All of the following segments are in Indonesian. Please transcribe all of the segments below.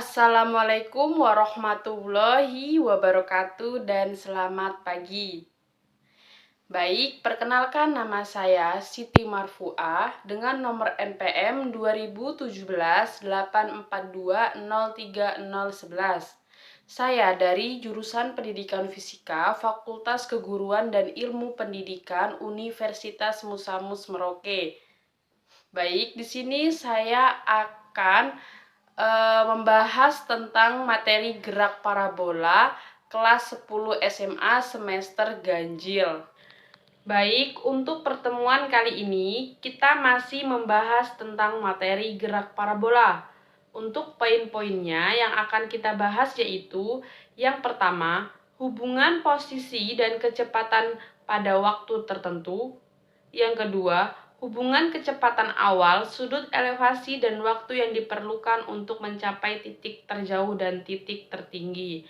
Assalamualaikum warahmatullahi wabarakatuh dan selamat pagi. Baik, perkenalkan nama saya Siti Marfuah dengan nomor NPM 2017-842-03011. Saya dari jurusan Pendidikan Fisika, Fakultas Keguruan dan Ilmu Pendidikan Universitas Musa Mus Merauke. Baik, di sini saya akan membahas tentang materi gerak parabola kelas 10 SMA semester ganjil. Baik, untuk pertemuan kali ini kita masih membahas tentang materi gerak parabola. Untuk poin-poinnya yang akan kita bahas yaitu yang pertama, hubungan posisi dan kecepatan pada waktu tertentu. Yang kedua, hubungan kecepatan awal, sudut elevasi, dan waktu yang diperlukan untuk mencapai titik terjauh dan titik tertinggi.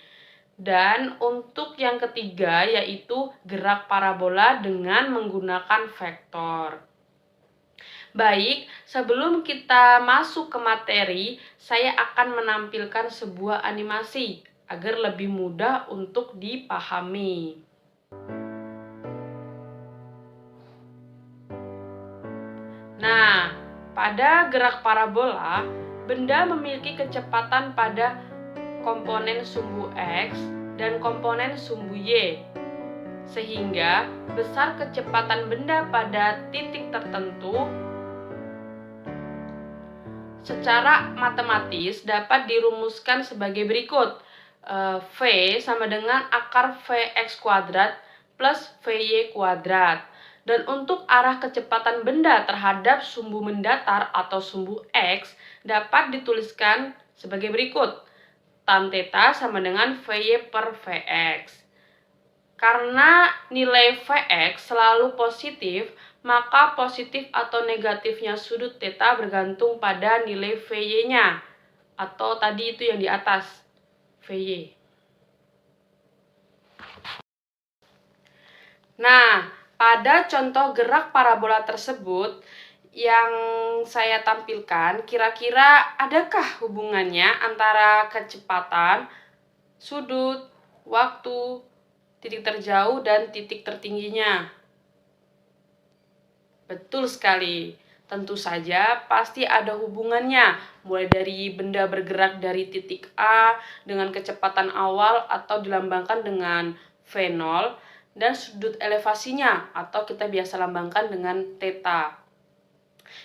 Dan untuk yang ketiga yaitu gerak parabola dengan menggunakan vektor. Baik, sebelum kita masuk ke materi, saya akan menampilkan sebuah animasi agar lebih mudah untuk dipahami. Nah, pada gerak parabola, benda memiliki kecepatan pada komponen sumbu X dan komponen sumbu Y, sehingga besar kecepatan benda pada titik tertentu secara matematis dapat dirumuskan sebagai berikut. V sama dengan akar Vx kuadrat plus Vy kuadrat. Dan untuk arah kecepatan benda terhadap sumbu mendatar atau sumbu X dapat dituliskan sebagai berikut. Tan theta sama dengan Vy per Vx. Karena nilai Vx selalu positif, maka positif atau negatifnya sudut theta bergantung pada nilai Vy-nya. Atau tadi itu yang di atas, Vy. Nah, pada contoh gerak parabola tersebut yang saya tampilkan, kira-kira adakah hubungannya antara kecepatan, sudut, waktu, titik terjauh, dan titik tertingginya? Betul sekali. Tentu saja pasti ada hubungannya, mulai dari benda bergerak dari titik A dengan kecepatan awal atau dilambangkan dengan V0 dan sudut elevasinya atau kita biasa lambangkan dengan theta.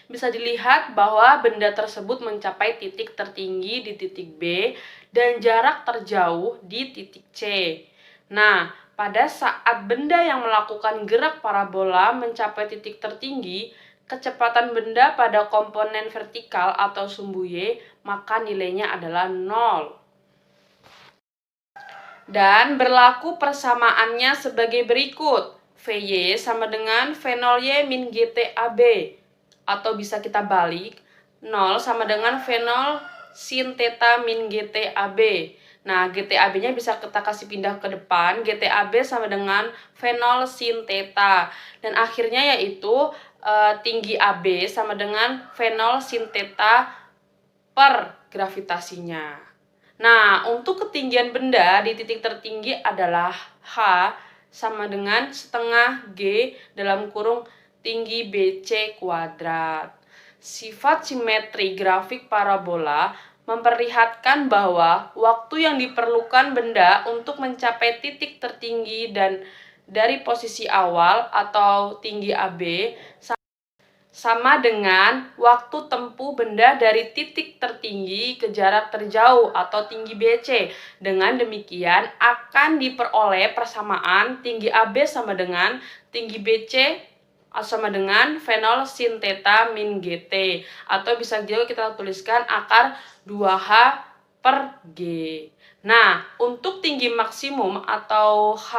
Bisa dilihat bahwa benda tersebut mencapai titik tertinggi di titik B dan jarak terjauh di titik C. Nah, pada saat benda yang melakukan gerak parabola mencapai titik tertinggi, kecepatan benda pada komponen vertikal atau sumbu Y, maka nilainya adalah 0. Dan berlaku persamaannya sebagai berikut. Vy sama dengan V0Y min GTAB. Atau bisa kita balik, 0 sama dengan V0 sin theta min GTAB. Nah, GTAB-nya bisa kita kasih pindah ke depan. GTAB sama dengan V0 sin theta. Dan akhirnya yaitu tinggi AB sama dengan V0 sin theta per gravitasinya. Nah, untuk ketinggian benda di titik tertinggi adalah H sama dengan setengah G dalam kurung tinggi BC kuadrat. Sifat simetri grafik parabola memperlihatkan bahwa waktu yang diperlukan benda untuk mencapai titik tertinggi dan dari posisi awal atau tinggi AB sama dengan waktu tempuh benda dari titik tertinggi ke jarak terjauh atau tinggi BC. Dengan demikian akan diperoleh persamaan tinggi AB sama dengan tinggi BC sama dengan V0 sin theta min GT. Atau bisa juga kita tuliskan akar 2H per G. Nah, untuk tinggi maksimum atau H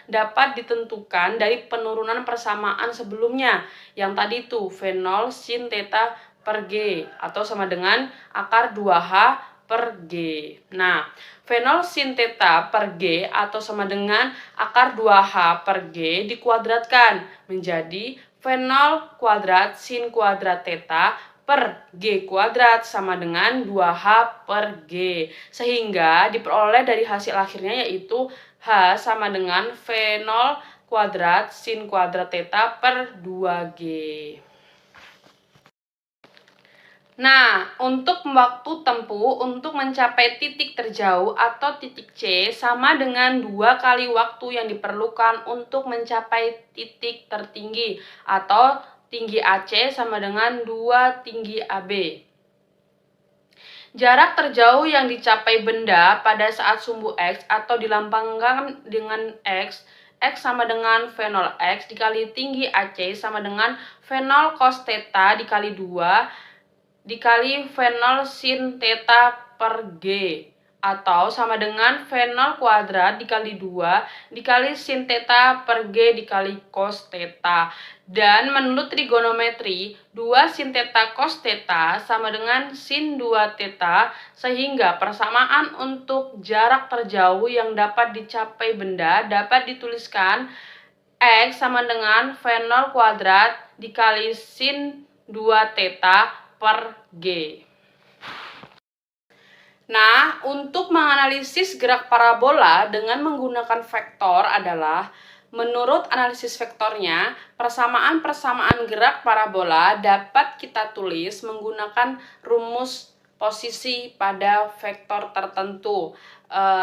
dapat ditentukan dari penurunan persamaan sebelumnya. Yang tadi itu V0 sin theta per G atau sama dengan akar 2H per G. Nah, V0 sin theta per G atau sama dengan akar 2H per G dikuadratkan menjadi V0 kuadrat sin kuadrat theta per G kuadrat sama dengan 2H per G. Sehingga diperoleh dari hasil akhirnya yaitu H sama dengan V0 kuadrat sin kuadrat theta per 2G. Nah, untuk waktu tempuh untuk mencapai titik terjauh atau titik C sama dengan 2 kali waktu yang diperlukan untuk mencapai titik tertinggi atau tinggi AC sama dengan 2 tinggi AB. Jarak terjauh yang dicapai benda pada saat sumbu X atau dilambangkan dengan X sama dengan V0 X dikali tinggi AC sama dengan V0 cos theta dikali 2 dikali V0 sin theta per G atau sama dengan V0 kuadrat dikali 2 dikali sin theta per G dikali cos theta. Dan menurut trigonometri 2 sin theta cos theta sama dengan sin 2 theta, sehingga persamaan untuk jarak terjauh yang dapat dicapai benda dapat dituliskan X sama dengan V0 kuadrat dikali sin 2 theta per G. Nah, untuk menganalisis gerak parabola dengan menggunakan vektor adalah, menurut analisis vektornya, persamaan-persamaan gerak parabola dapat kita tulis menggunakan rumus posisi pada vektor tertentu,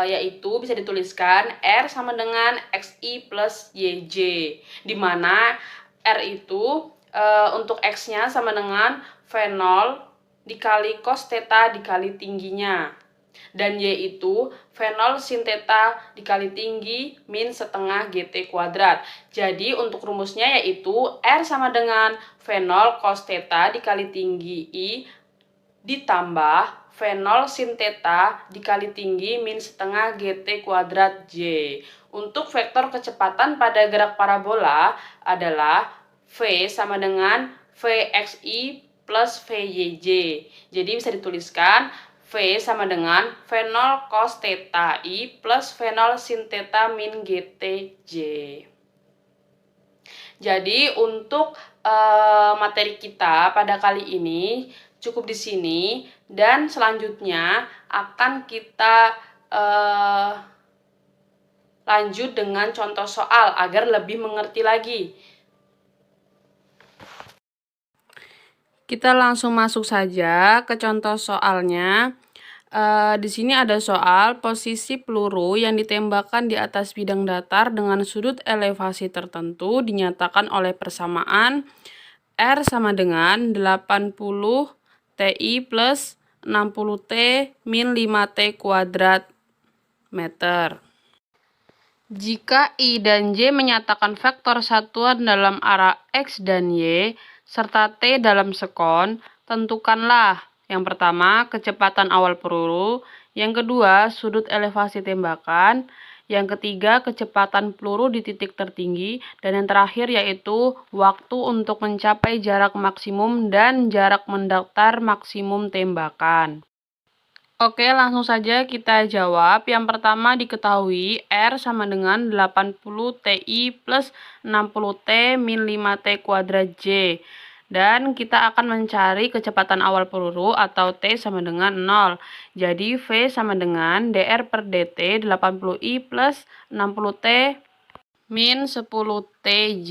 yaitu bisa dituliskan R sama dengan XI plus YJ, di mana R itu untuk X-nya sama dengan V0 dikali cos theta dikali tingginya. Dan Y itu V0 sin theta dikali tinggi min setengah GT kuadrat. Jadi untuk rumusnya yaitu R sama dengan V0 cos theta dikali tinggi I ditambah V0 sin theta dikali tinggi min setengah GT kuadrat J. Untuk vektor kecepatan pada gerak parabola adalah V sama dengan VXI plus VYJ. Jadi bisa dituliskan V sama dengan V0 cos theta I plus V0 sin theta min GTJ. Jadi untuk materi kita pada kali ini cukup di sini, dan selanjutnya akan kita lanjut dengan contoh soal agar lebih mengerti lagi. Kita langsung masuk saja ke contoh soalnya. Di sini ada soal posisi peluru yang ditembakkan di atas bidang datar dengan sudut elevasi tertentu dinyatakan oleh persamaan R sama dengan 80 TI plus 60 T min 5 T kuadrat meter. Jika I dan J menyatakan vektor satuan dalam arah X dan Y, serta T dalam sekon, tentukanlah yang pertama kecepatan awal peluru, yang kedua sudut elevasi tembakan, yang ketiga kecepatan peluru di titik tertinggi, dan yang terakhir yaitu waktu untuk mencapai jarak maksimum dan jarak mendatar maksimum tembakan. Oke, langsung saja kita jawab. Yang pertama diketahui R sama dengan 80 TI plus 60 T min 5 T kuadrat J. Dan kita akan mencari kecepatan awal peluru atau T sama dengan 0. Jadi V sama dengan dr per dt 80 I plus 60 T min 10 TJ.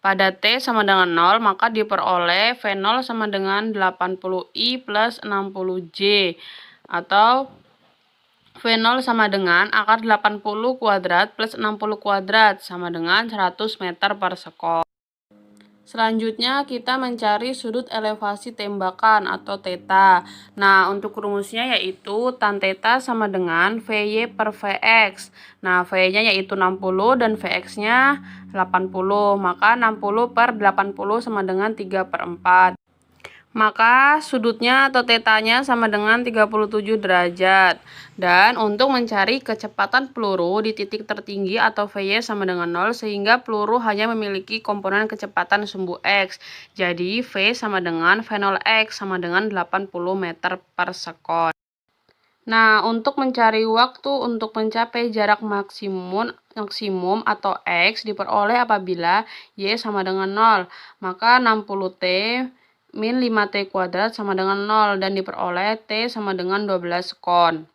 Pada T sama dengan 0, maka diperoleh V0 sama dengan 80 I plus 60 J. Atau V0 sama dengan akar 80 kuadrat plus 60 kuadrat sama dengan 100 meter per sekon. Selanjutnya kita mencari sudut elevasi tembakan atau theta. Nah, untuk rumusnya yaitu tan theta sama dengan VY per VX. Nah, VY-nya yaitu 60 dan VX-nya 80. Maka 60 per 80 sama dengan 3/4. Maka sudutnya atau tetanya sama dengan 37 derajat. Dan untuk mencari kecepatan peluru di titik tertinggi atau VY sama dengan 0, sehingga peluru hanya memiliki komponen kecepatan sumbu X. Jadi V sama dengan V0X sama dengan 80 meter per sekon. Nah, untuk mencari waktu untuk mencapai jarak maksimum atau X diperoleh apabila Y sama dengan 0. Maka 60 T min 5T kuadrat sama dengan 0 dan diperoleh T sama dengan 12 sekon.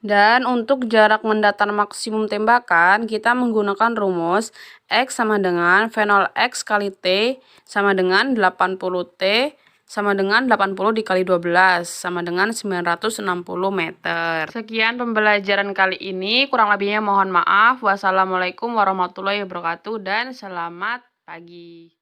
Dan untuk jarak mendatar maksimum tembakan, kita menggunakan rumus X sama dengan V0 X kali T sama dengan 80T sama dengan 80 dikali 12 sama dengan 960 meter. Sekian pembelajaran kali ini, kurang lebihnya mohon maaf. Wassalamualaikum warahmatullahi wabarakatuh dan selamat pagi.